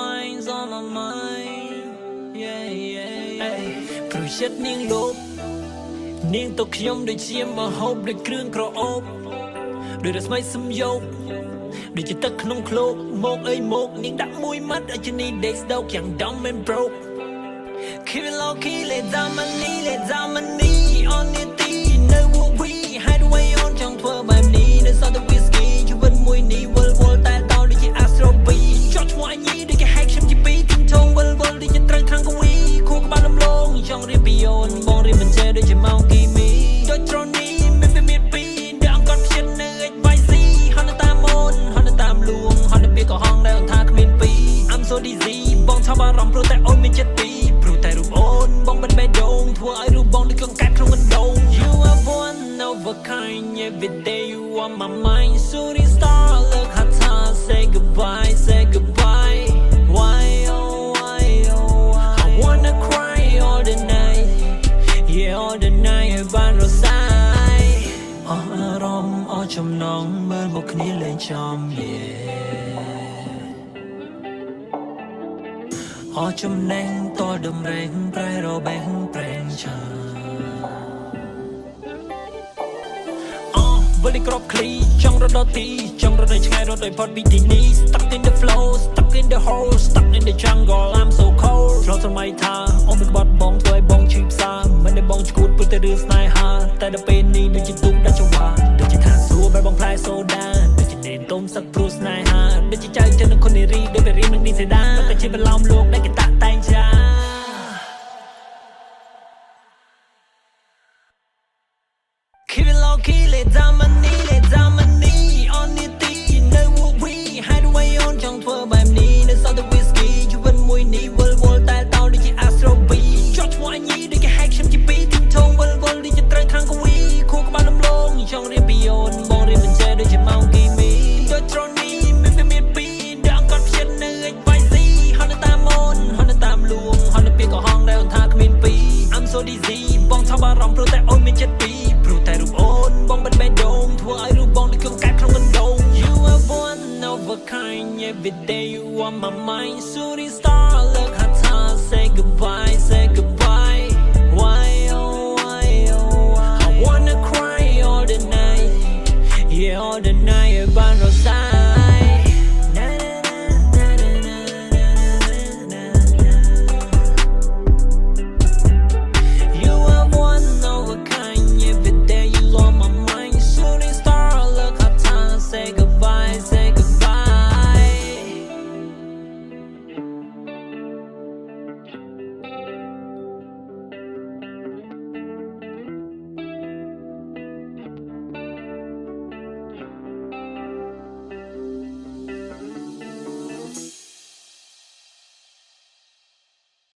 mind's on my mind yeah yeah hey ព្រោះចិត្តនាងលោបនាងទៅខ្ញុំដូចជាមហូបដូចគ្រឿងក្រអូបដូចរស្មីសំយោគដូចជាទឹកក្នុងឃ្លោកមកអីមកនាងដាក់មួយម៉ាត់ឲ្យជានេះ days ដោកយ៉ាង dumb and broke Keep it low key let down my knee on your tea no we hide away on ចង់ធ្វើបែបនេះនៅសត whiskey ជីវិតមួយនេះវល់វល់តែតដូចជា Astro B ចោះឈ្មោះអញដូចជា hack ខ្ញុំជាពីទីងធងវល់វល់ដូចជាត្រូវខាងកវីខួរក្បាលលំលងចង់រៀបពីអូនបងរៀបបញ្ជាដូចជាម៉ោងគីមីដូចត្រនេះមានពីដែលអង្គត់ភ្ចិននៅ HYC ហត់តាមអូនហត់តាមលួងហត់ពីក៏ហងដែលអូនថាគ្មានពី I'm so dizzy បងថាបារម្ភព្រោះតែអូនមានចិត្តពីតែរូបអូនបងមិនបេះដូងធ្វើឲ្យរូបបងដូចកង្កាត់ក្នុងកណ្ដូង You are one of a kind every day you on my mind shooting star look how time say goodbye why oh why oh why I wanna cry all the night yeah all the night បានរសាយអស់អារម្មណ៍អស់ចំណងមើលមកគ្នាលេងចំ yeahអស់ចំណេញតដំរែងប្រែរបែងប្រែងឆាវលីក្របឃ្លីចង់រត់ដល់ទីចង់រត់ឲ្យឆ្ងាយរត់ឲ្យផុតពីទីនេះ Stuck in the flow stuck in the hole stuck in the jungle I'm so cold រត់សម័យថាអូនមិនក្បត់បងធ្វើឲ្យបងឈឺផ្សាមិនได้បងឈួតព្រោះតែរឿងស្នេហាតែដល់ពេលនេះដូចជាទុំដាច់ចង្វាដូចជាថាសួរបែបបងផ្លែសូដាដូចជានេនទុំសឹកព្រោះស្នេហាដូចជាចៅចិននឹងខុននារីដូចពេលរៀននឹងនេះសេដាតែជាបឡោមលោកដែលគេតាក់តែងចាKeep it low key, let down my knee on your tea no we hide away on ចង់ធ្វើបែបនេះនៅសត whiskey ជីវិតមួយនេះវល់វល់តែតដូចជា Astro B ចោះឈ្មោះអញដូចជា hack ខ្ញុំជាពីទីងធងវល់វល់ដូចជាត្រូវខាងកវីខួរក្បាលលំលងចង់រៀបពីអូនបងរៀបបញ្ជាដូចជាម៉ោងគីមីដូចត្រនេះមានពីដែលអង្គត់ភ្ចិននៅ HYC ហត់តាមអូនហត់តាមលួងហត់ពីក៏ហងដែលអូនថាគ្មានពី I'm so dizzy បងថាបារម្ភព្រោះតែអូនមានចិត្តពីតែរូបអូនបងមិនបេះដូងធ្វើឲ្យរូបបងដូចកង្កាត់ក្នុងកណ្ដូង You are one of a kind every day you on my mind shooting star look how time say goodbye